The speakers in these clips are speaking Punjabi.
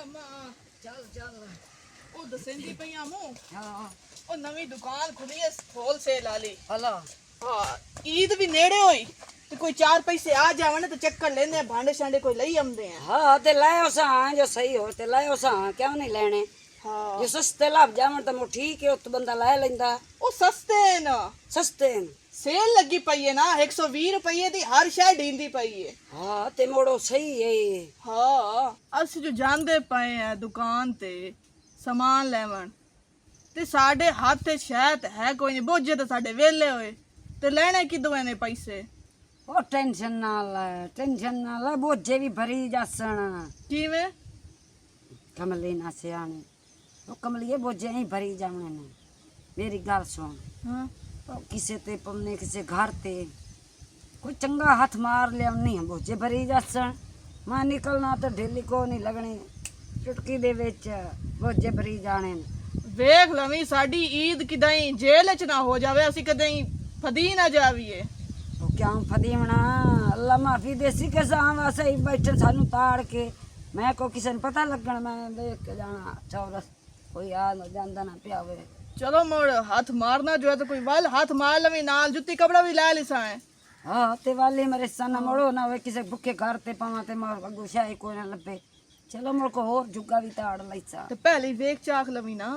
ਮਾਂ ਚੱਲ ਚੱਲ। ਉਹ ਦਸੇਂਦੀ ਪਈਆਂ ਮੂੰ ਹਾਂ ਉਹ ਨਵੀਂ ਦੁਕਾਨ ਖੁੱਲੀ ਐ ਹੋਲਸੇਲ ਵਾਲੀ। ਹਲਾ ਹਾਂ ਈਦ ਵੀ ਨੇੜੇ ਹੋਈ ਤੇ ਕੋਈ 4 ਪੈਸੇ ਆ ਜਾਵਣ ਤੇ ਚੱਕਰ ਲੈਂਦੇ ਆ, ਭਾਂਡੇ ਛਾਂਡੇ ਕੋਈ ਲਈ ਆਉਂਦੇ ਆ। ਹਾਂ ਤੇ ਲਾਇਓ ਸਾਂ ਜੋ ਸਹੀ ਹੋ ਤੇ ਲਾਇਓ ਸਾਂ, ਕਿਉਂ ਨਹੀਂ ਲੈਣੇ? ਹਾਂ ਜੇ ਸਸਤੇ ਲੱਭ ਜਾਵਣ ਤਾਂ ਮੋ ਠੀਕ ਹੈ, ਉੱਤ ਬੰਦਾ ਲੈ ਲੈਂਦਾ। ਉਹ ਸਸਤੇ ਨੇ, ਸਸਤੇ ਨੇ। ਸੇਲ ਲੱਗੀ ਪਈ ਹੈ ਨਾ, 120 ਰੁਪਏ ਦੀ ਹਰ ਸ਼ੈ ਢੀਂਦੀ ਪਈ ਹੈ। ਹਾਂ ਤੇ ਮੋੜੋ ਸਹੀ ਹੈ। ਹਾਂ ਅਸੀਂ ਜੋ ਜਾਂਦੇ ਪਏ ਆ ਦੁਕਾਨ ਤੇ ਸਮਾਨ ਲੈਵਣ ਤੇ ਸਾਡੇ ਹੱਥ ਤੇ ਸ਼ਾਇਦ ਹੈ ਕੋਈ ਨਹੀਂ, ਬੋਝੇ ਤਾਂ ਸਾਡੇ ਵੇਲੇ ਹੋਏ ਤੇ ਲੈਣੇ ਕਿਦੋਂ ਇਹਨੇ ਪੈਸੇ? ਉਹ ਟੈਨਸ਼ਨ ਨਾ ਲੈ, ਬੋਝੇ ਵੀ ਭਰੀ ਜਾਸਣ। ਕਿਵੇਂ? ਕਮਲੀ ਨਾ ਸਿਆਣੀ, ਉਹ ਕਮਲੀਏ ਬੋਝੇ ਹੀ ਭਰੀ ਜਾਣੇ ਨੇ। ਮੇਰੀ ਗੱਲ ਸੁਣ, ਹਾਂ ਉਹ ਕਿਸੇ ਤੇ ਪੰਨੇ ਕਿਸੇ ਘਰ ਤੇ ਕੋਈ ਚੰਗਾ ਹੱਥ ਮਾਰ ਲਿਆਉਣੀ ਹੈ, ਬੋਝੇ ਭਰੀ ਜਾਸਣ। ਮੈਂ ਨਿਕਲਣਾ ਤਾਂ ਢਿੱਲੀ ਕੋ ਨਹੀਂ ਲੱਗਣੀ, ਚੁਟਕੀ ਦੇ ਵਿੱਚ ਬੋਝੇ ਭਰੀ ਜਾਣੇ ਨੇ। ਵੇਖ ਲਵੀਂ ਸਾਡੀ ਈਦ ਕਿਦਾਂ ਜੇਲ੍ਹ ਚ ਨਾ ਹੋ ਜਾਵੇ, ਅਸੀਂ ਕਦੇ ਫਦੀ ਨਾ ਜਾਵੀਏ। ਉਹ ਕਿਉਂ ਫਦੀਵਣਾ? ਅੱਲਾ ਮਾਫੀ ਦੇਸੀ ਕੇ ਸਾਂ ਸਹੀ ਬੈਠੇ ਸਾਨੂੰ ਤਾੜ ਕੇ। ਮੈਂ ਕੋ ਕਿਸੇ ਨੂੰ ਪਤਾ ਲੱਗਣ, ਮੈਂ ਦੇਖ ਕੇ ਜਾਣਾ ਚੌਰਸ ਕੋਈ ਆ ਨਾ ਜਾਂਦਾ ਨਾ ਪਿਆ ਹੋਵੇ। ਚਲੋ ਮੋੜ ਹੱਥ ਮਾਰਨਾ ਜੋ ਹੈ ਤਾਂ ਕੋਈ ਵੱਲ ਹੱਥ ਮਾਰ ਲਵੀਂ, ਨਾਲ ਜੁੱਤੀ ਕਪੜਾ ਵੀ ਲੈ ਲਿਸਾ ਹੈ। ਹਾਂ ਤੇ ਵਾਲੀ ਮੇਰੇ ਸਨ ਮੋੜੋ ਨਾ ਹੋਵੇ, ਕਿਸੇ ਭੁੱਖੇ ਘਰ ਤੇ ਪਾਵਾਂ ਤੇ ਮਾਰ ਅੱਗੂ ਸ਼ਾਹੀ ਕੋਈ ਨਾ ਲੱਭੇ। ਚਲੋ ਮੁੜ ਕੋ ਹੋਰ ਜੁੱਗਾ ਵੀ ਤਾੜ ਲੈਸਾ ਤੇ ਪਹਿਲੀ ਵੇਖ ਚਾਖ ਲਵੀਂ ਨਾ।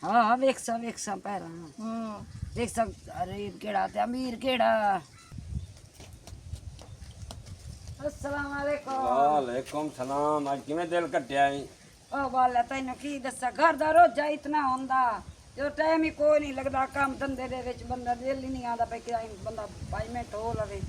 ਹਾਂ ਵੇਖ ਸਾ ਪੈਰਾਂ ਹਾਂ ਦੇਖ ਸਾ ਗਰੀਬ ਕਿਹੜਾ ਤੇ ਅਮੀਰ ਕਿਹੜਾ। अस्सलाम वालेकुम। वालेकुम सलाम। आज किवें दिल कट्टिया है? ओ वाला तैनू की दसा, घर दा रोजा इतना होंदा जो टाइम ही कोई नहीं लगदा। काम धंधे दे विच बंदा दिल ही नहीं आंदा पे कि बंदा 5 मिनट हो लवे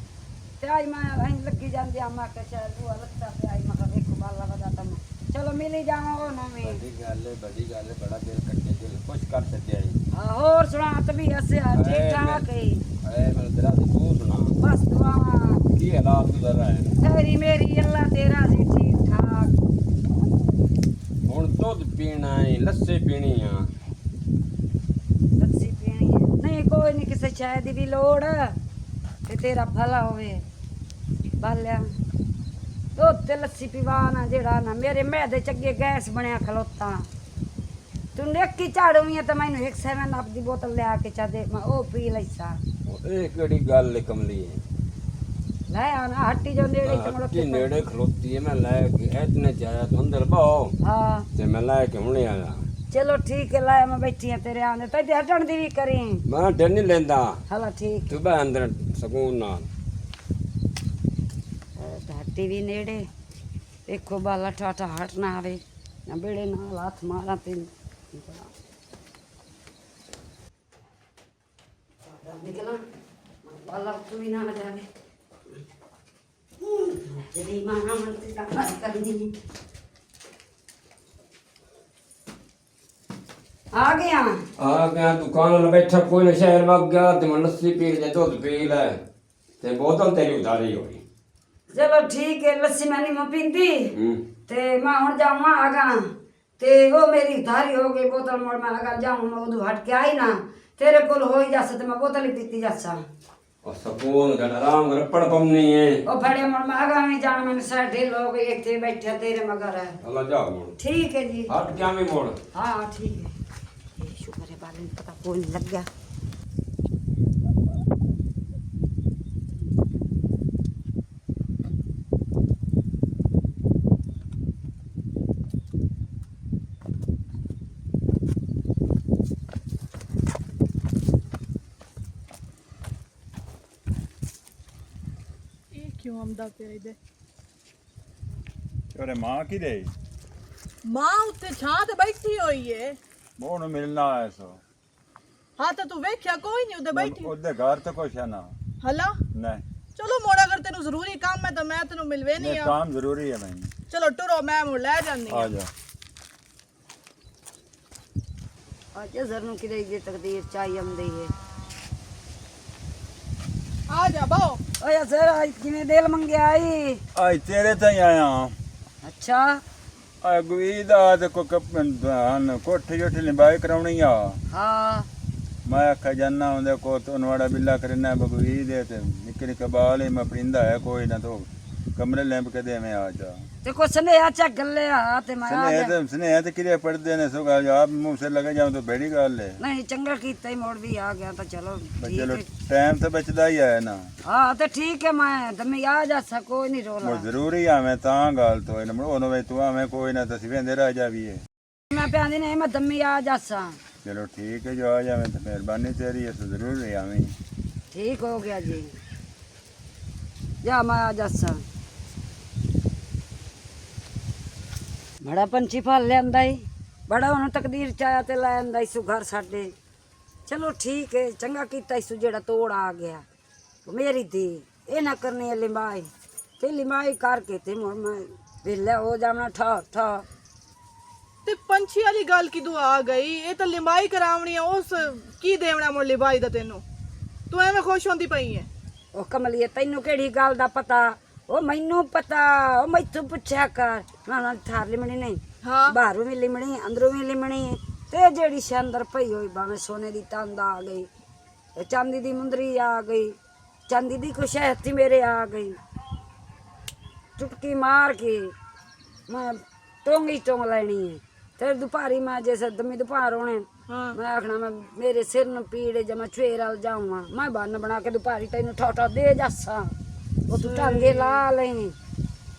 ते आज मैं अहीं लगी जांदी आ। मैं कह शायद वो लगता पे आई मैं देखो बाला वदा तम चलो मिल ही जावां। ओ नवी बड़ी गल है, बड़ा दिल कट्टे, दिल खुश कर छड्या है। और सुना तभी हसे ठीक ठाक है। ए मेरे तेरा तू सुना, बस दुआवां की हालात गुजर रहे हैं? तेरी मेरी अल्लाह तेरा सी ठीक ठाक। हुण दुध पीना है, लस्सी पीनी है। लस्सी पीनी है? नहीं कोई नहीं, किसी चाय दी भी लोड़ ते तेरा भला होवे। बाल्या दुध ते लस्सी पीवाना जेड़ा ना मेरे मैदे च अगे गैस बनया खलोता। तू नेकी झाड़ूवी तो मैनू एक 7 अप दी बोतल लिया के चा दे, मैं ओ पी लैसा। ए केड़ी गल है कमली है? ले आना हट्टी जो नेड़े च हट्टी नेड़े खलोती है, मैं ले के इतने जाया तो अंदर बाओ। हाँ ते मैं ले के हुणे आया। चलो ठीक है, लाया मैं बैठी हाँ तेरे आने ते हटण दी भी करी। मैं डर नहीं लेंदा। हला ठीक तू बह अंदर सकून नाल। हट्टी भी नेड़े देखो बाला टाटा हट ना आवे ना बेड़े नाल हाथ मारा तेन निकला बाला तू भी ना जावे। तेरी मां मन से बात करनी। आ गया दुकान में बैठा, कोई ना शहर वग गया ते मैं लस्सी पी ले, दुध पी ले ते बोतल तेरी उधारी होई। चलो ठीक है, लस्सी मैं नहीं पींदी ते मैं हुण जावां आगा ते वो मेरी उधारी हो गई बोतल मोड़ मैं अगर जाऊं मैं उदू हट के आई ना तेरे कोल हो ही जासा ते मैं बोतल ही पीती जासा। और सुकून कर आराम कर पड़ पमनी है। ओ फड़े मोड़ मैं आगा में जाना, मैंने साइड ढील हो गई एक थे बैठे तेरे मगर है। अल्लाह जाओ मोड़। ठीक है जी। हट क्या में मोड़? हाँ ठीक है। ये शुक्र है बालन पता कोई नहीं लग गया। क्यों आमदा पे इधर? तेरे मां की दे मां उत्ते छां ते बैठी होई है। मोन मिलना है सो। हाँ तो तू वेख्या कोई नहीं उधर बैठी? ओदे घर तो कुछ है ना। हला नहीं चलो मोड़ा अगर तेनू जरूरी काम है तो मैं तेनू मिलवे नहीं ये आ। काम जरूरी है भाई। चलो टुरो मैं मुड़ ले जानी आ जा। आज जरूर की दे तकदीर चाहिए हम दे है। आ जा बाओ। ओए सर आज किने दिल मंगे आई? आज तेरे ताई आया हूं। अच्छा अगवी दा ते को कपन कोठी जोठी लिबाई करावनी आ। हाँ मैं आखा जाना उन्दे को तो नवाड़ा बिल्ला करना बगवी दे ते निकल के बाल ही मैं परिंदा है कोई ना तो ਕਮਰੇ ਲੈਂਪ ਕੇ ਦੇ ਮੈਂ ਆ ਜਾ ਤੇ ਕੋ ਸੁਨੇਹਾ ਚੱਕ ਗੱਲੇ ਆ ਤੇ ਮੈਂ ਆ ਗਿਆ। ਸੁਨੇਹਾ ਤੇ ਕਿਹੜੇ ਪੜਦੇ ਨੇ ਸੋ ਆਪ ਮੂੰਹ ਸੇ ਲਗਾ ਜਾਉ ਤਾਂ ਬੜੀ ਗੱਲ ਹੈ। ਨਹੀਂ ਚੰਗਾ ਕੀਤਾ ਹੀ ਮੋੜ ਵੀ ਆ ਗਿਆ ਤਾਂ ਚਲੋ ਠੀਕ ਚਲੋ ਹੈ। ਟਾਈਮ ਤਾਂ ਬਚਦਾ ਹੀ ਹੈ ਨਾ। ਹਾਂ ਤੇ ਠੀਕ ਹੈ ਮੈਂ ਦਮੀ ਆ ਜਾ ਕੋਈ ਨਹੀਂ ਰੋਲਾ। ਉਹ ਜ਼ਰੂਰੀ ਆਵੇਂ ਤਾਂ ਗੱਲ ਤੋਂ ਨਾ ਉਹਨੂੰ ਵੇ ਤੂੰ ਆਵੇਂ ਕੋਈ ਨਾ ਤੁਸੀਂ ਵੇਂਦੇ ਰਹਿ ਜਾਵੀਏ। ਮੈਂ ਪਿਆਂਦੀ ਨਹੀਂ ਮੈਂ ਦਮੀ ਆ ਜਾਸਾਂ। ਚਲੋ ਠੀਕ ਹੈ ਜੋ ਆ ਜਾਵੇਂ ਤਾਂ ਮਿਹਰਬਾਨੀ ਤੇਰੀ ਹੈ ਜ਼ਰੂਰ ਆਵੇਂ। ਠੀਕ ਹੋ ਗਿਆ ਜੀ ਜਾ ਮੈਂ ਆ ਜਾਸਾਂ। ਬੜਾ ਪੰਛੀ ਫਲ ਲਿਆਂਦਾ ਈ ਬੜਾ ਉਹਨੂੰ ਤਕਦੀਰ ਚ ਆਇਆ ਤੇ ਲੈ ਆਂਦਾ ਈ ਸੂ ਘਰ ਸਾਡੇ। ਚਲੋ ਠੀਕ ਹੈ ਚੰਗਾ ਕੀਤਾ ਇਸੂ ਜਿਹੜਾ ਤੋੜ ਆ ਗਿਆ ਮੇਰੀ ਧੀ ਇਹ ਨਾ ਕਰਨੀ ਹੈ ਲਿਮਾਈ ਤੇ ਲਿਮਾਈ ਕਰਕੇ ਤੇ ਮੁੜ ਮੈਂ ਵੇਲੇ ਹੋ ਜਾਣਾ ਠਾ ਠਾ। ਤੇ ਪੰਛੀ ਵਾਲੀ ਗੱਲ ਕਿਦੋਂ ਆ ਗਈ? ਇਹ ਤਾਂ ਲਿੰਬਾਈ ਕਰਾਵਣੀ ਆ ਉਸ ਕੀ ਦੇਵਣਾ ਮੁੜ ਲਿੰਬਾਈ ਦਾ ਤੈਨੂੰ? ਤੂੰ ਐਵੇਂ ਖੁਸ਼ ਹੁੰਦੀ ਪਈ ਐ? ਉਹ ਕਮਲੀਏ ਤੈਨੂੰ ਕਿਹੜੀ ਗੱਲ ਦਾ ਪਤਾ? ਉਹ ਮੈਨੂੰ ਪਤਾ ਉਹ ਮੈਥੋਂ ਪੁੱਛਿਆ ਕਰ। ਨਾ ਥਾਰ ਲਿਮਣੀ ਨਹੀਂ ਹਾਂ ਬਾਹਰੋਂ ਵੀ ਲਿਮਣੀ ਅੰਦਰੋਂ ਵੀ ਲਿਮਣੀ ਤੇ ਜਿਹੜੀ ਸ਼ਾਨਦਰ ਪਈ ਹੋਈ ਭਾਵੇਂ ਸੋਨੇ ਦੀ ਤੰਦ ਆ ਗਈ ਤੇ ਚਾਂਦੀ ਦੀ ਮੁੰਦਰੀ ਆ ਗਈ ਚਾਂਦੀ ਦੀ ਕੁਛ ਹੱਥੀ ਮੇਰੇ ਆ ਗਈ ਚੁਟਕੀ ਮਾਰ ਕੇ ਮੈਂ ਟੋਂਗੀ ਟੋਂਗ ਲੈਣੀ ਹੈ ਤੇ ਦੁਪਾਰੀ ਮੈਂ ਜੈਸੇ ਦਮੀ ਦੁਪਾਰ ਹੋਣੇ ਹਾਂ ਮੈਂ ਆਖਣਾ ਮੈਂ ਮੇਰੇ ਸਿਰ ਨੂੰ ਪੀੜ ਜਮਾ ਛੇਰ ਵਾਲ ਜਾਵਾਂ ਮੈਂ ਬੰਨ ਬਣਾ ਕੇ ਦੁਪਾਰੀ ਤੈਨੂੰ ਠੋਠਾ ਦੇ ਜਾਸਾਂ ਉਹ ਤੂੰ ਟਾਂਗੇ ਲਾ ਲਈ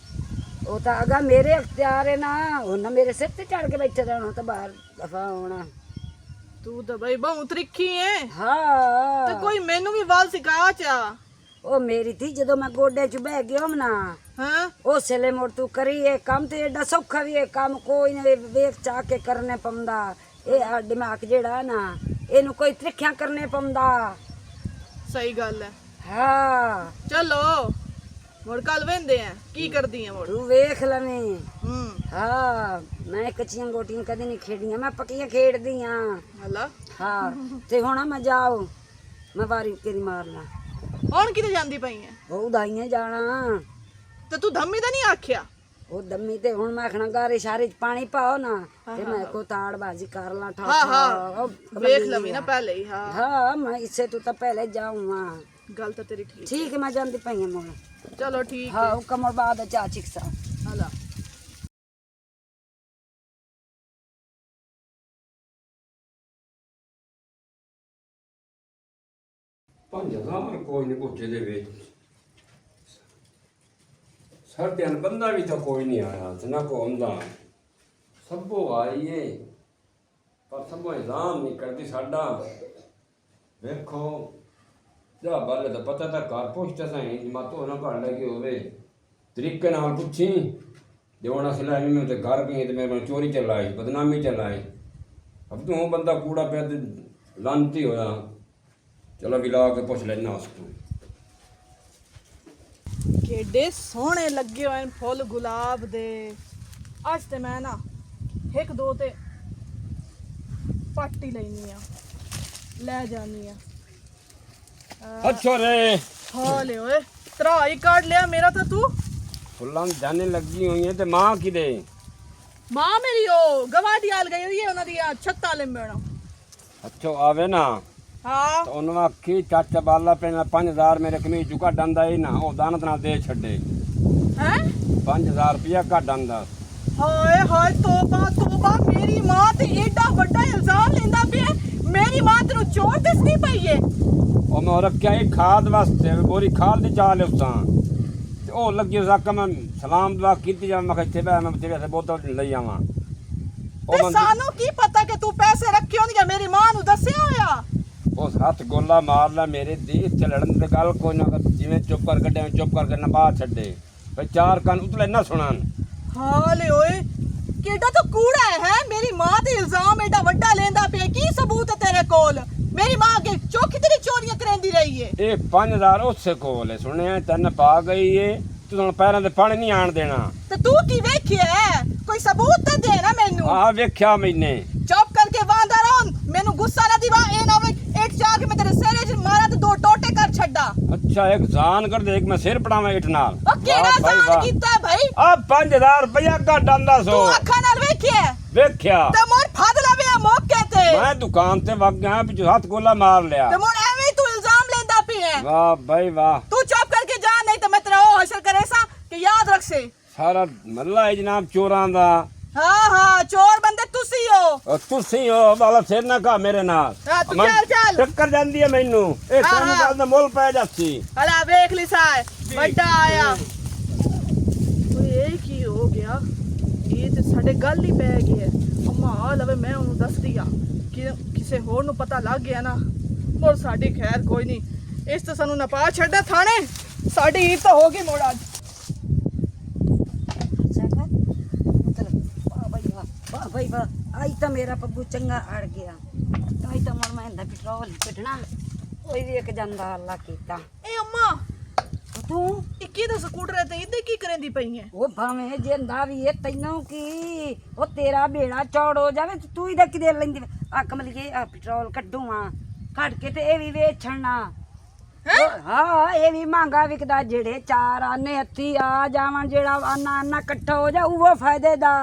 ਉਹ ਤਾਂ ਅਗਾ ਮੇਰੇ ਅਖਤਿਆਰ ਹੈ ਨਾ ਉਹ ਨਾ ਮੇਰੇ ਸਿਰ ਤੇ ਚੜ ਕੇ ਬੈਠੇ ਰਹਿਣਾ ਤਾਂ ਬਾਹਰ ਦਫਾ ਹੋਣਾ। ਤੂੰ ਤਾਂ ਬਈ ਬਹੁ ਤਰੀਖੀ ਐ। ਹਾਂ ਤੇ ਕੋਈ ਮੈਨੂੰ ਵੀ ਵਾਲ ਸਿਖਾ ਚਾ। ਉਹ ਮੇਰੀ ਥੀ ਜਦੋਂ ਮੈਂ ਗੋਡੇ 'ਚ ਬਹਿ ਗਿਆ ਨਾ ਹਾਂ ਉਹ ਸੇਲੇ ਮੋੜ ਤੂੰ ਕਰੀ ਇਹ ਕੰਮ ਤੇ ਏਡਾ ਸੌਖਾ ਵੀ ਇਹ ਕੰਮ ਕੋਈ ਨਾ ਵੇਖ ਚਾ ਕੇ ਕਰਨੇ ਪੰਦਾ। ਇਹ ਆ ਦਿਮਾਗ ਜਿਹੜਾ ਨਾ ਇਹਨੂੰ ਕੋਈ ਤਰੀਖਿਆਂ ਕਰਨੇ ਪੰਦਾ। ਸਹੀ ਗੱਲ ਐ। ਹਾਂ ਚਲੋ ਮੁੜ ਕੱਲ ਵੇਂਦੇ ਆ ਕੀ ਕਰਦੀ ਆ ਮੁੜ। ਤੂੰ ਵੇਖ ਲਵੇਂ। ਹੂੰ ਹਾਂ ਮੈਂ ਕੱਚੀਆਂ ਗੋਟੀਆਂ ਕਦੇ ਨਹੀਂ ਖੇਡੀਆਂ ਮੈਂ ਪੱਕੀਆਂ ਖੇਡਦੀ ਆ। ਹਲਾ ਹਾਂ ਤੇ ਹੁਣ ਮੈਂ ਜਾਉ ਮੈਂ ਵਾਰੀ ਤੇਰੀ ਮਾਰਨਾ ਹੁਣ ਕਿਤੇ ਜਾਂਦੀ ਪਈ ਐ? ਉਹ ਉਦਾਈਆਂ ਜਾਣਾ ਤੇ ਤੂੰ ਧੰਮੀ ਤਾਂ ਨਹੀਂ ਆਖਿਆ? ਉਹ ਦਮੀ ਤੇ ਹੁਣ ਮੈਂ ਆਖਣਾ ਗਾਰੇ ਸਾਰੇ ਚ ਪਾਣੀ ਪਾਓ ਨਾ ਤੇ ਮੈਂ ਕੋ ਤਾੜ ਬਾਜੀ ਕਰ ਲਾਂ ਠਾ ਹਾਂ ਹਾਂ ਵੇਖ ਲਵੀ ਨਾ ਪਹਿਲੇ ਹੀ। ਹਾਂ ਹਾਂ ਮੈਂ ਇਸੇ ਤੋਂ ਤਾਂ ਪਹਿਲੇ ਜਾਊਂਗਾ। ਗੱਲ ਤਾਂ ਤੇਰੀ ਠੀਕ। ਠੀਕ ਹੈ ਮੈਂ ਜਾਂਦੀ ਪਈ ਹਾਂ ਹੁਣ। ਚਲੋ ਠੀਕ ਹਾਂ ਉਹ ਕਮਰ ਬਾਅਦ ਚਾ ਚਿਕਸਾ ਹਲਾ। ਪੰਜ ਹਜ਼ਾਰ ਕੋਈ ਨਹੀਂ ਪੁੱਛੇ ਦੇ ਵਿੱਚ ਸਾਡੇ ਅਨ ਬੰਦਾ ਵੀ ਤਾਂ ਕੋਈ ਨਹੀਂ ਆਇਆ ਤੇ ਨਾ ਕੋ ਆਉਂਦਾ ਸਭੋ ਆਈਏ ਪਰ ਸਭੋ ਇਜ਼ਾਮ ਨਹੀਂ ਕਰਦੀ ਸਾਡਾ। ਵੇਖੋ ਜਾ ਬਾਲੇ ਦਾ ਪਤਾ ਤਾਂ ਘਰ ਪੁੱਛਦਾ ਸਾਂ ਮਾ ਤੋਂ ਨਾ ਪੜ ਲੱਗੀ ਹੋਵੇ ਤਰੀਕੇ ਨਾਲ ਪੁੱਛੀ ਦੇਵਣਾ ਸਿਲਾਈ ਮੈਂ ਤੇ ਘਰ ਗਈ ਤੇ ਮੈਂ ਚੋਰੀ ਚਲਾਈ ਬਦਨਾਮੀ ਚਲਾਈ ਅਬ ਤੂੰ ਬੰਦਾ ਕੂੜਾ ਪਿਆ ਤੇ ਲਾਂਤੀ ਹੋਇਆ। ਚਲੋ ਵਿਲਾ ਕੇ ਪੁੱਛ ਲੈਣਾ ਉਸ ਤੋਂ। ਕਿੱਡੇ ਸੋਹਣੇ ਲੱਗੇ ਹੋਏ ਨੇ ਫੁੱਲ ਗੁਲਾਬ ਦੇ। ਅੱਜ ਤੇ ਮੈਂ ਨਾ ਇੱਕ ਦੋ ਤੇ ਪੱਟ ਹੀ ਲੈਣੀ ਆ ਲੈ ਜਾਨੀ ਆ। ਅੱਛਾ ਰੇ ਹਾਂ ਲੈ ਓਏ ਤਰਾ ਹੀ ਕੱਢ ਲਿਆ ਮੇਰਾ ਤਾਂ ਤੂੰ। ਫੁੱਲਾਂ ਦੀ ਜਾਨੇ ਲੱਗੀ ਹੋਈ ਹੈ ਤੇ ਮਾਂ ਕਿਦੇ? ਮਾਂ ਮੇਰੀ ਉਹ ਗਵਾਂਢੀ ਆਲ ਗਈ ਹੋਈ ਹੈ ਉਹਨਾਂ ਦੀਆਂ ਛੱਤਾਂ ਲਿੰਬਣਾ। ਅੱਛਾ ਆਵੇ ਨਾ ਹਾਂ ਤਾਂ ਉਹਨੂੰ ਆਖੀ ਚਾਚਾ ਬਾਲਾ ਪੈਣਾ 5000 ਮੇਰੇ ਕਮੀਜ਼ ਚੁਕਾ ਡੰਦਾ ਹੀ ਨਾ ਉਹ ਦਾਨਤ ਨਾਲ ਦੇ ਛੱਡੇ। ਹੈ 5000 ਰੁਪਇਆ ਘੱਟ ਆਂਦਾ। ਹਾਏ ਹਾਏ ਤੋਬਾ ਤੋਬਾ ਮੇਰੀ ਮਾਂ ਤੇ ਏਡਾ ਵੱਡਾ ਇਲਜ਼ਾਮ ਲੈਂਦਾ ਪਿਆ। ਮੇਰੀ ਮਾਂ ਤੈਨੂੰ ਚੋਰ ਦਿਸਦੀ ਪਈ ਏ। ਉਹ ਮੈਂ ਰੱਖਿਆ ਇਹ ਖਾਦ ਵਾਸਤੇ ਬੋਰੀ ਖਾਦ ਦੀ ਚਾਲ ਉਸਾਂ ਤੇ ਉਹ ਲੱਗੀ ਸਾਕਾ ਮੈਂ ਸਲਾਮ ਦੁਆ ਕੀਤੀ ਜਾ ਮੈਂ ਇੱਥੇ ਬੈ ਮੈਂ ਤੇਰੇ ਸੇ ਬੋਤਲ ਲਈ ਆਵਾਂ। ਤੇ ਸਾਨੂੰ ਕੀ ਪਤਾ ਕਿ ਤੂੰ ਪੈਸੇ ਰੱਖੇ ਹੋਣਗੇ? ਮੇਰੀ ਮਾਂ ਨੂੰ ਦੱਸਿਆ ਹੋਇਆ? ਉਸ ਹੱਥ ਗੋਲਾ ਮਾਰ ਲੈ ਮੇਰੇ ਦੀ ਇੱਥੇ ਲੜਨ ਦੀ ਗੱਲ ਕੋਈ ਨਾ ਜਿਵੇਂ ਚੁੱਪ ਕਰ ਕੱਢਿਆ ਚੁੱਪ ਕਰਕੇ ਨਾ ਬਾਹਰ ਛੱਡੇ ਫੇ ਚਾਰ ਕੰਨ ਉਤਲੇ ਨਾ ਸੁਣਨ। ਹਾਲੇ ਓਏ ਕਿੱਡਾ ਤਾਂ ਕੂੜਾ ਹੈ ਮੇਰੀ ਮਾਂ ਤੇ ਇਲਜ਼ਾਮ ਏਡਾ ਵੱਡਾ ਲੈਂਦਾ ਪਿਆ। ਕੀ ਸਬੂਤ ਹੈ ਤੇਰੇ ਕੋਲ? ਮੇਰੀ ਮਾਂ ਅੱਗੇ ਚੌਕੀ ਤੇਰੀ ਚੋਰੀਆਂ ਕਰੇਂਦੀ ਰਹੀ ਏ। ਇਹ 5000 ਉਸੇ ਕੋਲ ਹੈ ਸੁਣਿਆ ਤੈਨੂੰ ਪਾ ਗਈ ਏ ਤੂੰ ਹੁਣ ਪੈਰਾਂ ਤੇ ਪਾਣੀ ਨਹੀਂ ਆਣ ਦੇਣਾ। ਤੇ ਤੂੰ ਕੀ ਵੇਖਿਆ? ਕੋਈ ਸਬੂਤ ਤੇ ਦੇ ਨਾ ਮੈਨੂੰ। ਆ ਵੇਖਿਆ ਮੈਨੇ। ਚੁੱਪ ਕਰਕੇ ਵਾਂਦਾ ਰਹੋ ਮੈਨੂੰ ਗੁੱਸਾ ਨਾ ਦਿਵਾ। ਇਹ ਨਾ ਹੋਵੇ ਇੱਕ ਚਾਹ ਕੇ ਮੈਂ ਤੇਰੇ ਸਿਰੇ 'ਚ ਮਾਰਾਂ ਤੇ ਦੋ ਟੋਟੇ ਕਰ ਛੱਡਾ। ਅੱਛਾ ਇੱਕ ਜਾਨ ਕਰ ਦੇ ਇੱਕ ਮੈਂ ਸਿਰ ਪੜਾਵਾਂ ਇੱਟ ਨਾਲ। ਉਹ ਕਿਹੜਾ ਜਾਨ ਕੀਤਾ ਭਾਈ? ਆ 5000 ਰੁਪਇਆ ਘੱਟ ਆਂਦਾ ਸੋ। ਤੂੰ ਅੱਖਾਂ ਨਾਲ ਵੇਖਿਆ? ਵੇਖਿਆ ਤੇ ਮੋਰ ਫੜ ਲਵੇ ਮੌਕੇ ਤੇ। ਮੈਂ ਦੁਕਾਨ ਤੇ ਵਗ ਗਿਆ ਪਿੱਛੇ ਹੱਥ ਗੋਲਾ ਮਾਰ ਲਿਆ। ਤੇ ਮੋਰ ਐਵੇਂ ਹੀ ਤੂੰ ਇਲਜ਼ਾਮ ਲੈਂਦਾ ਪਿਆ। ਵਾਹ ਭਾਈ ਵਾਹ। ਤੂੰ ਚੁੱਪ ਕਰਕੇ ਜਾ ਨਹੀਂ ਤਾਂ ਮੈਂ ਤੇਰਾ ਉਹ ਹਸ਼ਰ ਕਰੇ ਸਾਂ ਕਿ ਯਾ ਪੈਸੇ? ਸਾਰਾ ਮੱਲਾ ਹੈ ਜਨਾਬ ਚੋਰਾਂ ਦਾ। ਹਾਂ ਚੋਰ ਬੰਦੇ ਤੁਸੀਂ ਹੋ। ਉਹ ਤੁਸੀਂ ਹੋ ਵਾਲਾ ਸਿਰ ਨਾ ਕਾ ਮੇਰੇ ਨਾਲ। ਹਾਂ, ਤੂੰ ਚੱਲ। ਟੱਕਰ ਜਾਂਦੀ ਹੈ ਮੈਨੂੰ ਇਹ ਤੁਹਾਨੂੰ ਗੱਲ ਦਾ ਮੁੱਲ ਪੈ ਜਾਂਦੀ। ਹਲਾ ਵੇਖ ਲਈ ਸਾਏ ਵੱਡਾ ਆਇਆ। ਓਏ ਇਹ ਕੀ ਹੋ ਗਿਆ? ਇਹ ਤੇ ਸਾਡੇ ਗੱਲ ਹੀ ਪੈ ਗਈ ਹੈ। ਅਮਾ ਲਵੇ ਮੈਂ ਉਹਨੂੰ ਦੱਸਦੀ ਆ ਕਿ ਕਿਸੇ ਹੋਰ ਨੂੰ ਪਤਾ ਲੱਗ ਗਿਆ ਨਾ ਹੋਰ ਸਾਡੀ ਖੈਰ ਕੋਈ ਨਹੀਂ। ਇਸ ਤੋਂ ਸਾਨੂੰ ਨਾ ਪਾ ਛੱਡਿਆ ਥਾਣੇ। ਸਾਡੀ ਈਦ ਤਾਂ ਹੋ ਗਈ ਮੋੜ ਅੱਜ। ਭਾਈ ਆਈ ਤਾਂ ਮੇਰਾ ਪੱਗੂ ਚੰਗਾ ਅੜ ਗਿਆ। ਤਾਈ ਤਾਂ ਮਨ ਮੈਂ ਪੈਟਰੋਲ ਕੱਢਣਾ ਕੋਈ ਵੀ ਇੱਕ ਜਾਂਦਾ ਅੱਲਾ ਕੀਤਾ। ਇਹ ਅੰਮਾ ਤੂੰ 21 ਦਾ ਸਕੂਟਰ ਹੈ ਤੇ ਇਹਦੇ ਕੀ ਕਰੇਂਦੀ ਪਈ ਹੈ? ਉਹ ਭਾਵੇਂ ਜਿੰਦਾ ਵੀ ਇਹ ਤੈਨੂੰ ਕੀ ਉਹ ਤੇਰਾ ਬੇੜਾ ਚੌੜ ਹੋ ਜਾਵੇ ਤੇ ਤੂੰ ਇਹਦਾ ਕਿਦੇ ਲੈਂਦੀ ਆ ਕਮਲੀਏ ਆ ਪੈਟਰੋਲ ਕੱਢੂਆਂ ਕੱਢ ਕੇ ਤੇ ਇਹ ਵੀ ਵੇਚਣਾ। ਹਾਂ ਇਹ ਵੀ ਮਹਿੰਗਾ ਵਿਕਦਾ ਜਿਹੜੇ ਚਾਰ ਆਨੇ ਹੱਥੀ ਆ ਜਾਵਣ ਜਿਹੜਾ ਆਨਾ ਇਕੱਠਾ ਹੋ ਜਾ ਉਹ ਫਾਇਦੇ ਦਾ।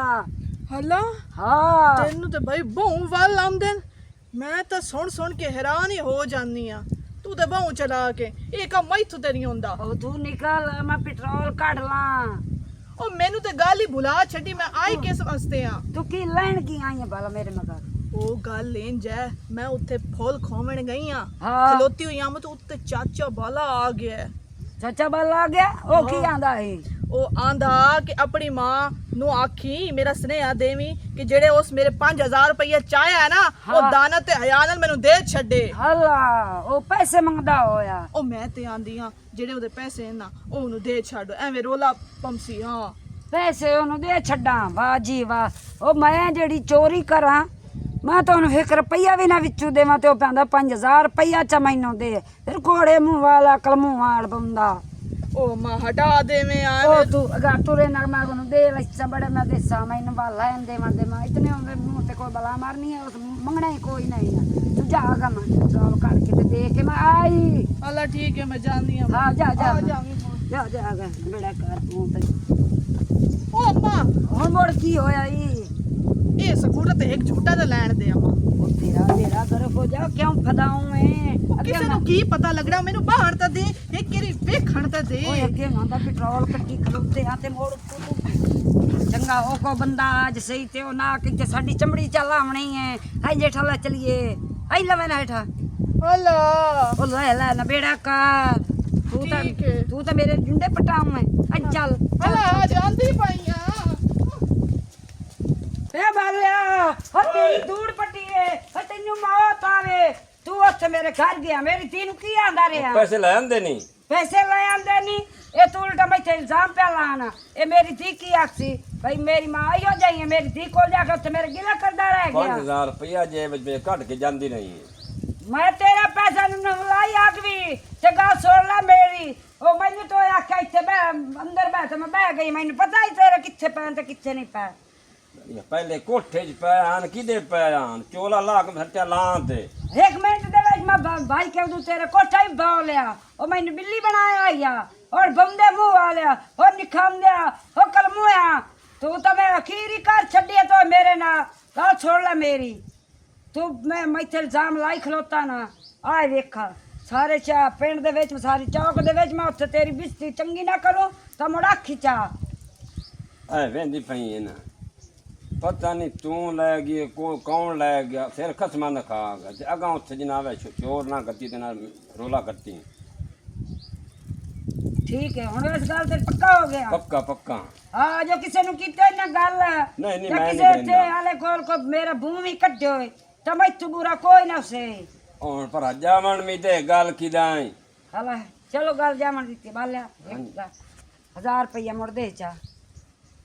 ਹਲਾ ਹਾਂ ਤੈਨੂੰ ਤੇ ਭਾਈ ਬਹੁ ਵੱਲ ਆਉਂਦੇ ਨੇ। ਮੈਂ ਤਾਂ ਸੁਣ ਕੇ ਹੈਰਾਨ ਹੀ ਹੋ ਜਾਂਦੀ ਆ। ਤੂੰ ਤੇ ਬਹੁ ਚਲਾ ਕੇ ਇਹ ਕੰਮ ਮੈਥੋਂ ਤੇ ਨਹੀਂ ਹੁੰਦਾ। ਉਹ ਤੂੰ ਨਿਕਲ ਮੈਂ ਪੈਟਰੋਲ ਕੱਢ ਲਾਂ। ਉਹ ਮੈਨੂੰ ਤੇ ਗੱਲ ਹੀ ਭੁਲਾ ਛੱਡੀ। ਮੈਂ ਆਈ ਕਿਸ ਵਾਸਤੇ ਆ? ਤੂੰ ਕੀ ਲੈਣ ਕੀ ਆਈ ਹੈ ਭਲਾ ਮੇਰੇ ਮਗਰ? ਉਹ ਗੱਲ ਲੈਣ ਜਾ ਮੈਂ ਉੱਥੇ ਫੁੱਲ ਖੋਵਣ ਗਈ ਆ ਹਾਂ। ਖਲੋਤੀ ਹੋਈ ਆ ਮੈਂ ਤਾਂ ਉੱਤੇ ਚਾਚਾ ਬਾਲਾ ਆ ਗਿਆ। ਚਾਚਾ ਬਲ ਆ ਗਿਆ ਉਹ ਕੀ ਆਂਦਾ ਏ? ਉਹ ਆਂਦਾ ਕਿ ਆਪਣੀ ਮਾਂ ਨੂੰ ਆਖੀ ਮੇਰਾ ਸੁਨੇਹਾ ਦੇਵੀਂ ਕਿ ਜਿਹੜੇ ਉਸ ਮੇਰੇ 5000 ਰੁਪਏ ਚਾਹਿਆ ਹੈ ਨਾ ਉਹ ਦਾਨਤ ਤੇ ਹਯਾ ਨਾਲ ਮੈਨੂੰ ਦੇ ਛੱਡੇ। ਹੱਲਾ ਉਹ ਪੈਸੇ ਮੰਗਦਾ ਹੋਇਆ। ਉਹ ਮੈਂ ਤੇ ਆਂਦੀ ਆ ਜਿਹੜੇ ਉਹਦੇ ਪੈਸੇ ਨਾ ਉਹ ਉਹਨੂੰ ਦੇ ਛੱਡ। ਐਵੇਂ ਰੋਲਾ ਪੰਸੀ। ਹਾਂ ਪੈਸੇ ਉਹਨੂੰ ਦੇ ਛੱਡਾਂ? ਵਾਹ ਜੀ ਵਾਹ। ਉਹ ਮੈਂ ਜਿਹੜੀ ਚੋਰੀ ਕਰਾਂ ਮੈਂ ਤਾਂ ਉਹਨੂੰ 1 ਰੁਪਈਆ ਵੀ ਨਾ ਵਿੱਚੋਂ ਦੇਵਾਂ ਤੇ ਉਹ ਪੈਂਦਾ 5000 ਰੁਪਈਆ ਚ ਮੈਨੂੰ ਦੇ। ਫਿਰ ਘੋੜੇ ਮੂੰਹ ਵਾਲਾ ਕਲਮੂ ਵਾਲ ਬੰਦਾ। ਉਹ ਮਾਂ ਹਟਾ ਦੇਵੇਂ ਆ। ਉਹ ਤੂੰ ਅਗਾ ਤੁਰੇ ਨਾ ਮੈਂ ਉਹਨੂੰ ਦੇ ਲੱਛਾ ਬੜੇ ਮੈਂ ਦੇਸਾਂ ਮੈਨੂੰ ਬਾਲਾ ਦੇ ਮੈਂ ਇਤਨੇ ਉਹਦੇ ਮੂੰਹ ਤੇ ਕੋਈ ਬਲਾ ਮਾਰਨੀ ਹੈ ਉਸ ਮੰਗਣਾ ਹੀ ਕੋਈ ਨਹੀਂ ਹੈ। ਤੂੰ ਜਾ ਗਾ ਮੈਂ ਚੌਲ ਕੱਢ ਕੇ ਤੇ ਦੇ ਕੇ ਮੈਂ ਆਈ। ਅੱਲਾ ਠੀਕ ਹੈ ਮੈਂ ਜਾਣਦੀ ਆ। ਹਾਂ ਜਾ ਜਾ ਜਾ ਗਾ ਬੜਾ ਕਰ ਤੂੰ ਤੇ। ਉਹ ਅੰਮਾ ਹੁਣ ਮੁੜ ਕੀ ਹੋਇਆ ਇਹ ਸਕੂਟਰ ਤੇ ਇੱਕ ਝੂਟਾ ਤੇ ਲੈਣ ਦੇ ਅੰਮਾ। ਉਹ ਤੇਰਾ ਮੇਰਾ ਗਰਫ ਹੋ ਜਾ ਕਿਉਂ ਫਦਾਉਂ ਮੈਂ ਕਿਸੇ ਨੂੰ ਕੀ ਪਤਾ ਲੱਗਣਾ ਮੈਨੂੰ ਬਾਹਰ ਤਾਂ ਦੇ ਇਹ ਕਿਹੜੀ ਵੇਖਣ ਤਾਂ ਦੇ। ਓਏ ਅੱਗੇ ਹੁੰਦਾ ਪੈਟਰੋਲ ਕੱਟੀ ਖਲੋਤੇ ਆ ਤੇ ਮੋੜ ਚੰਗਾ ਉਹ ਕੋ ਬੰਦਾ ਅੱਜ ਸਹੀ ਤੇ ਉਹ ਨਾ ਕਿ ਸਾਡੀ ਚਮੜੀ ਚਲਾਵਣੀ ਹੈ। ਹਾਈ ਜੇਠਾ ਲੈ ਚਲੀਏ ਆਈ ਲਵੇਂ ਨਾ ਹੇਠਾ। ਅੱਲਾ ਉਹ ਲੈ ਨਾ ਬੇੜਾ ਕਾ ਠੀਕ ਹੈ। ਤੂੰ ਤਾਂ ਮੇਰੇ ਜੁੰਡੇ ਪਟਾਉਂ ਹੈ। ਅੱਜ ਚੱਲ ਅੱਲਾ ਜਾਂਦੀ ਪਈ ਆ। ਏ ਬਾਲਿਆ ਹੋ ਤੇਰੀ ਦੂੜ ਪੱਟੀ ਏ ਹੋ ਤੈਨੂੰ ਮੌਤ ਆਵੇ। ਤੂੰ ਉੱਥੇ ਮੇਰੇ ਘਰ ਗਿਆ ਮੇਰੀ ਧੀ ਨੂੰ ਕੀ ਆਂਦਾ ਰਿਹਾ? ਪੈਸੇ ਲੈ ਆਂਦੇ ਨਹੀਂ। ਪੈਸੇ ਲੈ ਆਂਦੇ ਨਹੀਂ ਇਹ ਤੂੰ ਉਲਟਾ ਮੈਥੇ ਇਲਜ਼ਾਮ ਪਿਆ ਲਾਣਾ। ਇਹ ਮੇਰੀ ਧੀ ਕੀ ਆਖੀ ਭਾਈ ਮੇਰੀ ਮਾਂ ਆਈਓ ਜਾਈ ਹੈ ਮੇਰੀ ਧੀ ਕੋਲ ਜਾ ਕੇ ਉੱਥੇ ਮੇਰੇ ਗਿਲਾ ਕਰਦਾ ਰਹਿ ਗਿਆ। 5000 ਰੁਪਇਆ ਜੇਬ ਵਿੱਚ ਕੱਢ ਕੇ ਜਾਂਦੀ ਨਹੀਂ। ਮੈਂ ਤੇਰਾ ਪੈਸਾ ਨੂੰ ਲਾਈ ਆਖਵੀ ਤੇ ਗੱਲ ਸੁਣ ਲੈ ਮੇਰੀ। ਉਹ ਮੈਨੂੰ ਤਾਂ ਆਖਿਆ ਇੱਥੇ ਬੈ ਅੰਦਰ ਬੈ ਤੇ ਮੈਂ ਬਹਿ ਗਈ। ਮੈਨੂੰ ਪਤਾ ਹੀ ਤੇਰੇ ਕਿੱਥੇ ਪੈਣ ਤੇ ਕਿੱਥੇ ਨਹੀਂ ਪੈ। ਪਹਿਲੇ ਕੋਠੇ 'ਚ ਪਏ ਹਨ ਕਿਦੇ ਪਏ ਹਨ ਚੋਲਾ ਲਾ ਕੇ ਫਰਚਾ ਲਾਂ ਤੇ 1 ਮਿੰਟ ਦੇ ਵਿੱਚ ਮੈਂ ਭਾਈ ਕਹਿ ਦੂੰ ਤੇਰੇ ਕੋਠਾ ਹੀ ਬਾਹ ਲਿਆ। ਉਹ ਮੈਨੂੰ ਬਿੱਲੀ ਬਣਾਇਆ ਆ ਔਰ ਬੰਦੇ ਮੂੰਹ ਵਾਲਿਆ ਔਰ ਨਿਖਾਂਦਿਆ ਉਹ ਕਲਮੂਆ। ਤੂੰ ਤਾਂ ਮੈਂ ਅਖੀਰੀ ਕਰ ਛੱਡੀ ਤੋ ਮੇਰੇ ਨਾਲ ਗੱਲ ਛੋੜ ਲੈ ਮੇਰੀ। ਤੂੰ ਮੈਂ ਮੈਥੇ ਇਲਜ਼ਾਮ ਲਾਈ ਖਲੋਤਾ ਨਾ ਆਏ ਵੇਖਾ ਸਾਰੇ ਚਾ ਪਿੰਡ ਦੇ ਵਿੱਚ ਸਾਰੀ ਚੌਕ ਦੇ ਵਿੱਚ ਮੈਂ ਉੱਥੇ ਤੇਰੀ ਬਿਸਤੀ ਚੰਗੀ ਨਾ ਕਰੂੰ ਤਾਂ ਮੁੜ ਆਖੀ ਚਾ ਐ ਵੇਂਦੀ ਪਈ ਹੈ ਨਾ ਪਤਾ ਨਹੀਂ ਤੂੰ ਲੈ ਗਈ ਕੌਣ ਲੈ ਗਿਆ ਫਿਰ ਖਸਮਾਂ ਦਾ ਖਾ ਗਿਆ ਤੇ ਅਗਾਂ ਉੱਥੇ ਜਨਾਬ ਚੋਰ ਨਾ ਕਰਤੀ ਤੇ ਨਾਲ ਰੋਲਾ ਕਰਤੀ। ਠੀਕ ਹੈ ਹੁਣ ਇਸ ਗੱਲ ਤੇ ਪੱਕਾ ਹੋ ਗਿਆ। ਪੱਕਾ ਪੱਕਾ। ਹਾਂ ਜੋ ਕਿਸੇ ਨੂੰ ਕੀਤਾ ਨਾ ਗੱਲ ਨਹੀਂ, ਜਾਂ ਮੈਂ ਕਿਸੇ ਨਹੀਂ ਤੇ ਆਲੇ ਕੋਲ ਕੋ ਮੇਰਾ ਭੂਮੀ ਕੱਢਿਓ ਤਾਂ ਮੈਥੋਂ ਬੁਰਾ ਕੋਈ ਨਾ ਸੇ। ਹੁਣ ਪਰ ਜਾਵਣ ਮੀ ਤੇ ਗੱਲ ਕਿਦਾਂ ਹਲਾ ਚਲੋ ਗੱਲ ਜਾਮਣ ਦਿੱਤੀ ਬਾਲਿਆ 1000 ਰੁਪਇਆ ਮੁੜ ਦੇ ਚਾ।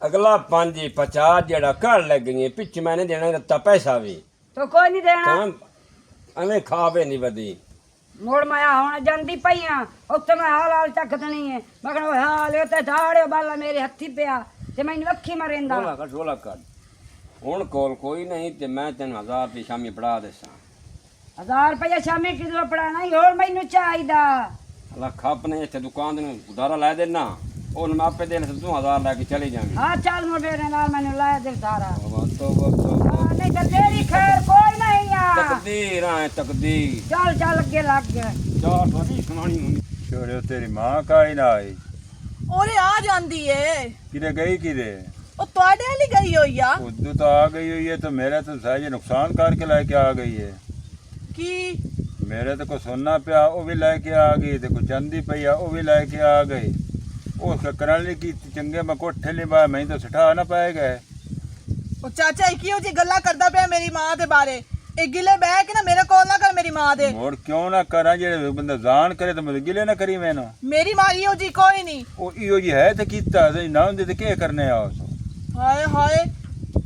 ਅਗਲਾ 550 ਜਿਹੜਾ ਘਰ ਲੱਗ ਗਈ ਪਿੱਛੇ ਮੈਨੇ ਦੇਣਾ ਦਿੱਤਾ ਪੈਸਾ ਵੀ ਤੋ ਕੋਈ ਨਹੀਂ ਦੇਣਾ ਤਾਂ ਐਵੇਂ ਖਾਵੇ ਨਹੀਂ ਵਧੀ। ਮੋੜ ਮਾਇਆ ਹੁਣ ਜਾਂਦੀ ਪਈਆਂ ਉੱਥੇ ਮੈਂ ਹਾਲ ਚੱਕ ਦੇਣੀ ਹੈ। ਮੈਂ ਕਹਿੰਦਾ ਹਾਲ ਇਹ ਤੇ ਢਾੜਿਓ ਬਾਲਾ ਮੇਰੇ ਹੱਥੀ ਪਿਆ ਤੇ ਮੈਨੂੰ ਅੱਖੀ ਮਰਿੰਦਾ। ਢੋਲਾ ਕਰ ਹੁਣ ਕੋਲ ਕੋਈ ਨਹੀਂ ਤੇ ਮੈਂ ਤੈਨੂੰ 1000 ਰੁਪਏ ਸ਼ਾਮੀ ਫੜਾ ਦੇਸਾਂ। 1000 ਰੁਪਇਆ ਸ਼ਾਮੀ ਕਿਦੋਂ ਪੜਾਣਾ ਹੋਰ ਮੈਨੂੰ ਚਾਹੀਦਾ। ਲੱਖ ਆਪਣੇ ਇੱਥੇ ਦੁਕਾਨ ਨੂੰ ਉਧਾਰਾ ਲੈ ਦੇਣਾ ਉਹਨੂੰ ਮੈਂ ਆਪੇ ਦੇਣ ਤੂੰ 1000 ਲੈ ਕੇ ਚਲੀ ਜਾਵੀਂ। ਹਾਂ ਚੱਲ ਮੇਰੇ ਨਾਲ ਮੈਨੂੰ ਲਾਇਆ ਦੇ ਸਾਰਾ ਤੋਬਾ ਨਹੀਂ ਤਾਂ ਤੇਰੀ ਖੈਰ ਕੋਈ ਨਹੀਂ ਆ। ਤਕਦੀਰ ਆ ਤਕਦੀਰ। ਚੱਲ ਅੱਗੇ ਲੱਗ ਗਿਆ। ਚਾਹ ਥੋੜੀ ਸੁਣਾਣੀ ਹੁੰਦੀ। ਛੋੜਿਓ ਤੇਰੀ ਮਾਂ ਕਾਈ ਨਾ ਆਈ। ਉਹਨੇ ਆ ਜਾਂਦੀ ਏ ਕਿਤੇ ਗਈ ਕਿਤੇ ਉਹ ਤੁਹਾਡੇ ਵਾਲੀ ਗਈ ਹੋਈ ਆ ਉਦੋਂ ਤਾਂ ਆ ਗਈ हुई है तो मेरा तो सहज नुकसान करके लेके आ गई है ਕੀ मेरे तो कोई सोना पिया वो भी लेके आ गई ते कोई चांदी पई आ वो भी लेके आ गई उस करने की चंगे मैं कोठे नहीं पाया मैं तो सिठा ना पाए गए ਉਹ ਚਾਚਾ ਇਹ ਕਿਉਂ ਜੀ ਗੱਲਾਂ ਕਰਦਾ ਪਿਆ ਮੇਰੀ ਮਾਂ ਦੇ ਬਾਰੇ ਇਹ ਗਿਲੇ ਬਹਿ ਕੇ ਨਾ ਮੇਰੇ ਕੋਲ ਨਾ ਕਰ ਮੇਰੀ ਮਾਂ ਦੇ मोड़ क्यों ना करा जे बंदा जान करे तो मुझे गिले ना करी मैंने ਮੇਰੀ ਮਾਂ ਇਹੋ ਜੀ ਕੋਈ ਨਹੀਂ वो इहो जी है तो कीता ना होंदे ते के करने आ उस ਹਾਏ ਹਾਏ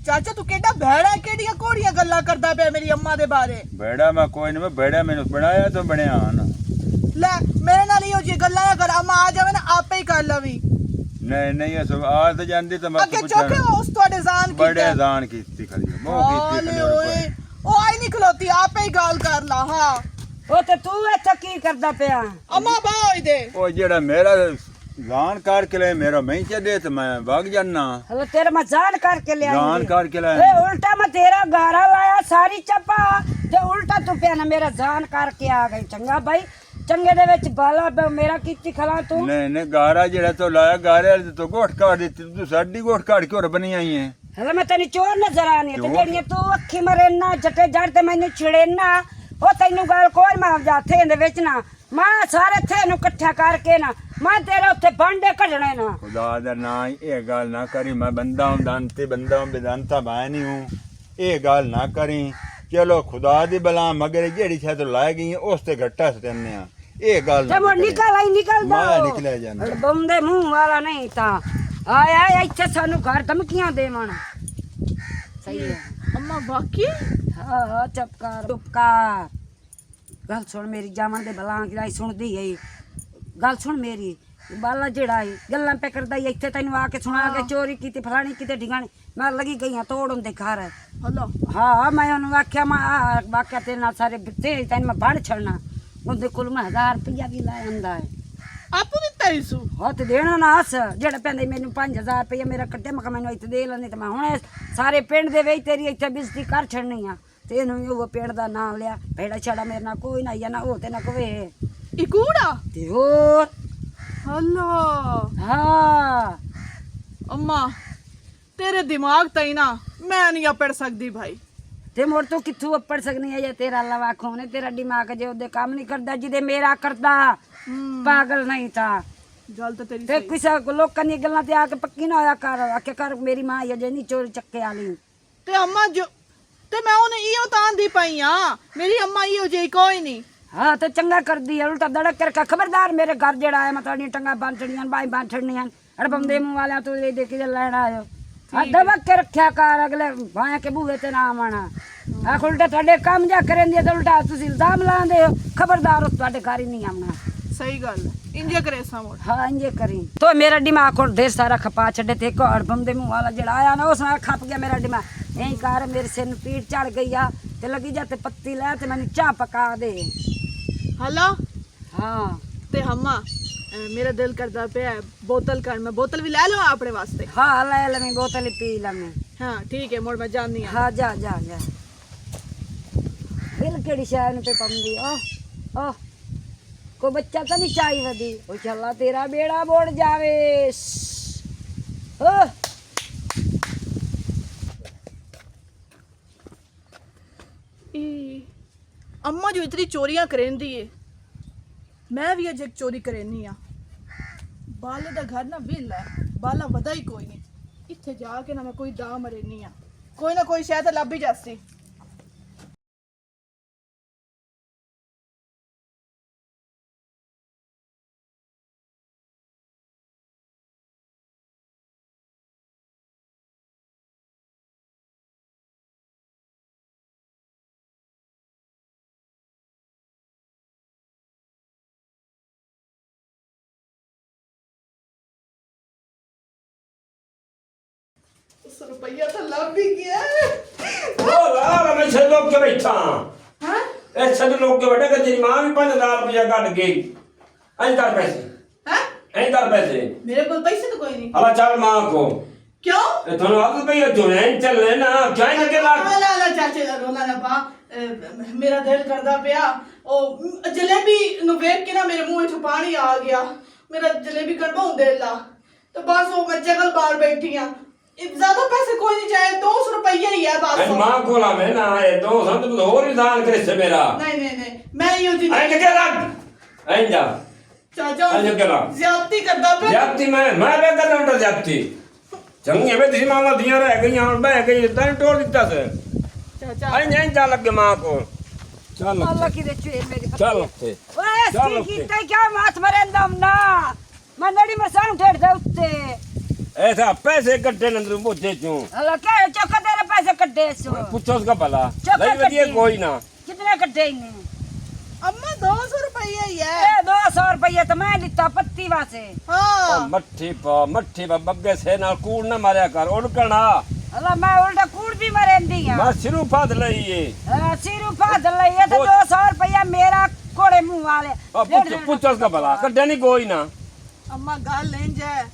ਚਾਚਾ ਤੂੰ ਕਿੱਡਾ ਭੈੜਾ ਹੈ, ਕਿਹੜੀਆਂ ਕੋੜੀਆਂ ਗੱਲਾਂ ਕਰਦਾ ਪਿਆ ਮੇਰੀ ਅੰਮਾ ਦੇ ਬਾਰੇ बेड़ा मैं कोई नहीं मैं बेड़ा मैंने बनाया तो बनया ना ਲੈ ਮੇਰੇ ਨਾਲ ਇਹੋ ਜੀ ਗੱਲਾਂ ਨਾ ਕਰ ਅੰਮਾ ਆ ਜਾਵੇ ਨਾ ਆਪੇ ਹੀ ਕਰ ਲਵੀ नहीं नहीं ये सब आज तो जानती तो मैं ਅੱਗੇ ਚੁੱਕੇ ਉਸ ਤੁਹਾਡੇ ਜਾਨ ਕੀ बड़े जान की खड़ी मोह की ਹਾਲੇ ਓਏ ਉਹ ਆਈ ਨਹੀਂ ਖਲੋਤੀ ਆਪੇ ਹੀ ਗੱਲ ਕਰ ਲਾ ਹਾਂ ਉਹ ਤੇ ਤੂੰ ਇੱਥੇ ਕੀ ਕਰਦਾ ਪਿਆ ਅੰਮਾ ਬਾਈ ਦੇ ਉਹ ਜਿਹੜਾ ਮੇਰਾ ਜਾਨ ਕਰਕੇ ਲੈ ਮੇਰਾ ਮੈਂ ਚੱਲੇ ਤੇ ਮੈਂ ਵਗ ਜਾਨਾ ਹਲੇ ਤੇਰਾ ਮੈਂ ਜਾਨ ਕਰਕੇ ਲਿਆ ਜਾਨ ਕਰਕੇ ਲੈ ਏ ਉਲਟਾ ਮੈਂ ਤੇਰਾ ਗਾਰਾ ਲਾਇਆ ਸਾਰੀ ਚੱਪਾ ਤੇ ਉਲਟਾ ਤੂੰ ਪਿਆ ਨਾ ਮੇਰਾ ਜਾਨ ਕਰਕੇ ਆ ਗਈ ਚੰਗਾ ਬਾਈ ਚੰਗੇ ਦੇ ਵਿੱਚ ਬਾਲਾ ਮੇਰਾ ਕੀਤੀ ਖਲਾ ਤੂੰ ਨਹੀਂ ਨਹੀਂ ਗਾਰਾ ਜਿਹੜਾ ਤੋਂ ਲਾਇਆ ਗਾਰੇ ਵਾਲੇ ਤੋਂ ਗੋਠ ਕਾੜ ਦਿੱਤੀ ਤੂੰ ਸਾਡੀ ਗੋਠ ਕਾੜ ਕੇ ਹੋਰ ਬਣੀ ਆਈ ਹੈ ਹਲੇ ਮੈਂ ਤੈਨੂੰ ਚੋਰ ਨਜ਼ਰ ਆਣੀ ਤੇ ਜਿਹੜੀਆਂ ਤੂੰ ਅੱਖੀ ਮਰੇਨਾ ਜੱਟੇ ਜੜ ਤੇ ਮੈਨੂੰ ਛਿੜੇਨਾ ਉਹ ਤੈਨੂੰ ਗੱਲ ਕੋਈ ਮਾਰ ਜਾਥੇ ਇਹਦੇ ਵਿੱਚ ਨਾ ਮੈਂ ਸਾਰੇ ਥੇ ਨੂੰ ਇਕੱਠਾ ਕਰਕੇ ਨਾ ਮੈਂ ਤੇਰੇ ਉੱਤੇ ਬਾਂਡੇ ਕੱਢਣੇ ਨਾ ਖੁਦਾ ਦਾ ਨਾਂ ਇਹ ਗੱਲ ਨਾ ਕਰੀ ਮੈਂ ਬੰਦਾ ਹੂੰ ਦਾਨਤੇ ਬੰਦਾ ਹੂੰ ਬੇਦਾਨਤਾ ਮੈਂ ਨਹੀਂ ਹੂੰ ਇਹ ਗੱਲ ਨਾ ਕਰੀ ਚਲੋ ਖੁਦਾ ਦੀ ਬਲਾ ਮਗਰ ਜਿਹੜੀ ਸ਼ਾਇਦ ਲਾਇ ਗਈ ਹੈ ਉਸ ਤੇ ਘੱਟਾ ਸਤਨੇ ਆ ਇਹ ਗੱਲ ਤੇ ਮੋ ਨਿਕਲ ਆਈ ਨਿਕਲਦਾ ਮੈਂ ਨਿਕਲਿਆ ਜਾਂਦਾ ਬੰਦੇ ਮੂੰਹ ਵਾਲਾ ਨਹੀਂ ਤਾਂ ਆਇਆ ਇੱਥੇ ਸਾਨੂੰ ਘਰ ਧਮਕੀਆਂ ਦੇਵਣ ਸਹੀ ਹੈ ਅੰਮਾ ਬਾਕੀ ਹਾਂ ਚੁੱਪ ਕਰ ਗੱਲ ਸੁਣ ਮੇਰੀ ਜਾਵਣ ਦੇ ਬਲਾਂ ਕਿਦਾਈ ਸੁਣਦੀ ਏ ਗੱਲ ਸੁਣ ਮੇਰੀ ਬਾਲਾ ਜਿਹੜਾ ਏ ਗੱਲਾਂ ਪੈ ਕਰਦਾ ਈ ਇੱਥੇ ਤੈਨੂੰ ਆ ਕੇ ਸੁਣਾ ਕੇ ਚੋਰੀ ਕੀਤੀ ਫਲਾਣੀ ਕਿਤੇ ਠਿਕਾਣੇ ਮੈਂ ਲੱਗੀ ਗਈਆਂ ਤੋੜਨ ਦੇ ਘਰ ਹਲੋ ਹਾਂ ਮੈਂ ਉਹਨੂੰ ਆਖਿਆ ਮੈਂ ਆਹ ਵਾਕਿਆ ਤੇਰੇ ਨਾਲ ਸਾਰੇ ਬਿੱਤੇ ਤੈਨੂੰ ਮੈਂ ਬਣ ਛੱਡਣਾ ਉਹਦੇ ਕੋਲ ਮੈਂ 1000 ਰੁਪਇਆ ਵੀ ਲੈ ਆਂਦਾ ਹੈ ਆਪੂ ਦਿੱਤਾ ਇਸੂ ਹੱਥ ਦੇਣਾ ਨਾ ਹੱਸ ਜਿਹੜਾ ਪੈਂਦਾ ਮੈਨੂੰ 5000 ਰੁਪਇਆ ਮੇਰਾ ਕੱਟੇ ਮੈਂ ਕਿਹਾ ਮੈਨੂੰ ਇੱਥੇ ਦੇ ਲੈਣੇ ਤੇ ਮੈਂ ਹੁਣ ਸਾਰੇ ਪਿੰਡ ਦੇ ਵਿੱਚ ਤੇਰੀ ਇੱਥੇ ਬਿਜ਼ਤੀ ਕਰ ਛੱਡਣੀ ਆ ਤੇ ਇਹਨੂੰ ਵੀ ਉਹ ਪਿੰਡ ਦਾ ਨਾਮ ਲਿਆ ਭੇੜਾ ਛੜਾ ਮੇਰੇ ਨਾਲ ਕੋਈ ਨਾ ਨਾ ਉਹ ਤੇ ਨਾ ਕੋਵੇ ਇਕੂੜਾ ਤੇ ਹੋਰ ਹਲੋ ਹਾਂ ਅੰਮਾ ਤੇਰੇ ਦਿਮਾਗ ਤਾਂ ਹੀ ਨਾ ਮੈਂ ਨਹੀਂ ਪੜ ਸਕਦੀ ਭਾਈ ਤੇ ਮੋਰ ਤੂੰ ਕਿੱਥੋਂ ਪੜ ਸਕਣੀ ਹੈ ਜੇ ਤੇਰਾ ਲਵਾ ਖੋਨੇ ਤੇਰਾ ਦਿਮਾਗ ਜੇ ਉਹਦੇ ਕੰਮ ਨਹੀਂ ਕਰਦਾ ਜਿਹਦੇ ਮੇਰਾ ਕਰਦਾ ਪਾਗਲ ਨਹੀਂ ਤਾਂ ਗੱਲ ਤਾਂ ਤੇਰੀ ਤੇ ਕਿਸੇ ਲੋਕਾਂ ਦੀਆਂ ਗੱਲਾਂ ਤੇ ਆ ਕੇ ਪੱਕੀ ਨਾ ਹੋਇਆ ਕਰ ਆਖਿਆ ਕਰ ਮੇਰੀ ਮਾਂ ਅਜੇ ਨਹੀਂ ਚੋਰ ਚੱਕੇ ਵਾਲੀ ਤੇ ਅੰਮਾ ਜੋ ਤੇ ਮੈਂ ਉਹਨੇ ਇਹੋ ਤਾਂ ਆਂਦੀ ਪਈ ਆ ਮੇਰੀ ਅੰਮਾ ਇਹੋ ਜਿਹੀ ਕੋਈ ਨਹੀਂ ਹਾਂ ਤੇ ਚੰਗਾ ਕਰਦੀ ਹੈ ਉਲਟਾ ਦੜਕ ਕਰਕੇ ਖਬਰਦਾਰ ਮੇਰੇ ਘਰ ਜਿਹੜਾ ਆਇਆ ਮੈਂ ਤੁਹਾਡੀਆਂ ਟੰਗਾ ਬੰਨ ਛੜੀਆਂ ਬਾਈ ਬੰਨ ਛੜਨੀਆਂ ਅੜਬੰਦੇ ਮੂੰਹ ਵਾਲਿਆਂ ਤੋਂ ਇਹ ਦੇ ਕੇ ਲੈਣ ਆਇਓ ਦਬਕ ਕੇ ਰੱਖਿਆ ਕਰ ਅਗਲੇ ਭਾਇਆ ਕੇ ਬੂਹੇ ਤੇ ਨਾ ਆਵਣਾ ਆ ਉਲਟਾ ਤੁਹਾਡੇ ਕੰਮ ਜਾ ਕਰਨ ਦੀ ਤਾਂ ਉਲਟਾ ਤੁਸੀਂ ਇਲਜ਼ਾਮ ਲਾਉਂਦੇ ਹੋ ਖਬਰਦਾਰ ਉਸ ਤੁਹਾਡੇ ਘਰ ਹੀ ਨਹੀਂ ਆਉਣਾ ਸਹੀ ਗੱਲ ਇੰਜੇ ਕਰੇ ਸਾਮੋੜ ਹਾਂ ਇੰਜੇ ਕਰੀ ਤੋ ਮੇਰਾ ਦਿਮਾਗ ਕੋਲ ਢੇਰ ਸਾਰਾ ਖਪਾ ਛੱਡੇ ਤੇ ਕੋ ਅੜਬੰਦੇ ਮੂੰਹ ਵਾਲਾ ਜਿਹੜਾ ਆਇਆ ਨਾ ਉਸ ਨਾਲ ਖਪ ਗਿਆ ਮੇਰਾ ਦਿਮਾਗ ਐਂ ਕਰ ਮੇਰੇ ਸਿਰ ਨੂੰ ਪੀੜ ਚੜ ਗਈ ਆ ਤੇ ਲੱਗੀ ਜਾ ਤੇ ਪੱਤੀ ਲੈ ਤੇ ਮੈਨੂੰ ਚਾਹ ਪਕਾ ਦੇ ਹਲੋ ਹਾਂ ਤੇ ਹੰਮਾ ਮੇਰਾ ਦਿਲ ਕਰਦਾ ਪਿਆ ਬੋਤਲ ਕਰ ਮੈਂ ਬੋਤਲ ਵੀ ਲੈ ਲਵਾਂ ਆਪਣੇ ਵਾਸਤੇ ਹਾਂ ਲੈ ਲੈ ਮੈਂ ਬੋਤਲ ਹੀ ਪੀ ਲਵਾਂ ਹਾਂ ਠੀਕ ਹੈ ਮੋੜ ਮੈਂ ਜਾਣੀ ਆ ਹਾਂ ਜਾ ਜਾ ਜਾ ਦਿਲ ਕਿਹੜੀ ਸ਼ਾਇ ਨੂੰ ਤੇ ਪੰਦੀ ਆ ਕੋਈ ਬੱਚਾ ਤਾਂ ਨਹੀਂ ਚਾਹੀ ਵਦੀ ਉਹ ਚੱਲਾ ਤੇਰਾ ਬੇੜਾ ਬੋੜ ਜਾਵੇ ਓ अम्मा जो इतनी चोरियां करेंदी है मैं भी अज एक चोरी करेनी आ बाले दा घर ना विल है बाला वदा ही कोई नहीं इत्थे जाके ना मैं कोई दा मरेनी आ कोई ना कोई शायद लभ ही जासी रुपया तो लभ भी गया ओ ला मैं छे लोग के बैठा हां ए छे लोग के बैठे तेरी मां भी 5000 रुपया काट गई ऐं कर पैसे हैं ऐं कर पैसे मेरे को पैसे तो कोई नहीं हला चल मां को क्यों ए थोनो आग पे जो है चल ना क्या है के ला ला चाचे दा रोला ना पा मेरा दिल करदा पिया ओ जलेबी नु देख के ना मेरे मुंह च पानी आ गया मेरा जलेबी कड़वाऊं दे ला तो बस वो मैं जगल बार बैठी हाँ ज्यादा पैसे कोई नहीं चाहिए 200 रुपया ही है बस। मां को ला मैं ना आए दो संत तो और इंसान करे से मेरा नहीं नहीं नहीं मैं यूं जी आई के रख आई जा चाचा आई के ला ज्यादती करदा पे जाती मैं बे कर उल्टा जाती चंगे में दिस मामा दिया रह गई और बह गई तन तोड़ दिता से चाचा आई नहीं जा लग मां को चल अल्लाह की दे चुए मेरी चल ते ओए चलो की कीता क्या माथ मरेंदम ना मैं नड़ी मसां ठेड़ दे उत्ते ऐसा पैसे कट्टे नंदरू पूछे क्यों अल्लाह क्या चौका तेरे पैसे कट्टे सो पूछो उसका भला चौका नहीं बदिए कट्टी। कोई ना कितने कट्टे ने अम्मा 200 रुपया ही है ए 200 रुपये तो मैं लिता पत्ती वासे हाँ मट्ठी पा बग्गे से ना कूड़ ना मारया कर उड़कना अल्लाह मैं उल्टा कूड़ भी मरेंदी हां मैं सिरू फाद लई ये सिर उफाद लइए तो 200 रुपया मेरा कोड़े मुंह वाले पूछो उसका भला कट्टे नहीं कोई ना अम्मा गाल लें जाए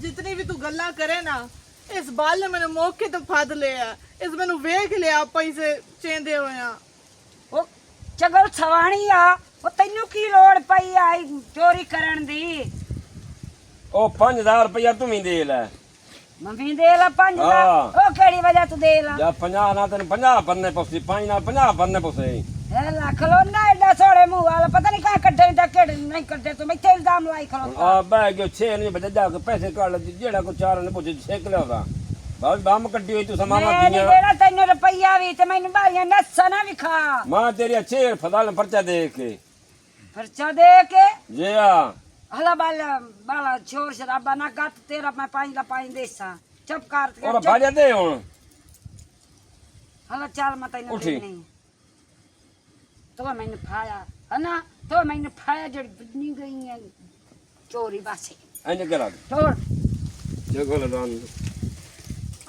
जितनी भी तू गल्ला करे ना इस बाल ने मैंने मौके तो फद लिया इस मैंने वेख लिया पैसे चेंदे हुए हैं ओ चगल छवाणी आ ओ तैनू की लोड़ पई आई चोरी करन दी ओ 5000 रुपया तुम ही दे ले मम्मी दे ला 5000 हाँ। ओ केड़ी वजह तू दे ला या 50 ना तेन 50 भरने पसी 5 ना 50 भरने पसे ए लाख लो ना एडा सोड़े मुंह वाला पता नहीं कहां कड्डे टकेड़ नहीं कड्डे तो मैं इल्जाम लाई खलो आ बह गयो 6 नहीं बजे जाके पैसे काट ले जेड़ा को 4 ने पूछे छेक ले होगा बाबू बाम कट्टी हुई तू समामा मैं नहीं दिया देना तैनू रुपया भी ते मैनू बालियां नस्सा ना भी खा मां तेरी अच्छे फदाल पर्चा दे के खर्चा दे के जे आ हला बाला छोर शराबा ना गत तेरा मैं 5 देसा चुप कर और भाजा दे हुन हला चल मैं तैनू उठी। नहीं तो मैंने फाया है ना तो मैंने फाया जड़ी बदनी गई है चोरी बासे एने करा छोड़ जगो लदान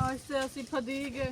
आज से ਅਸੀਂ फदी गए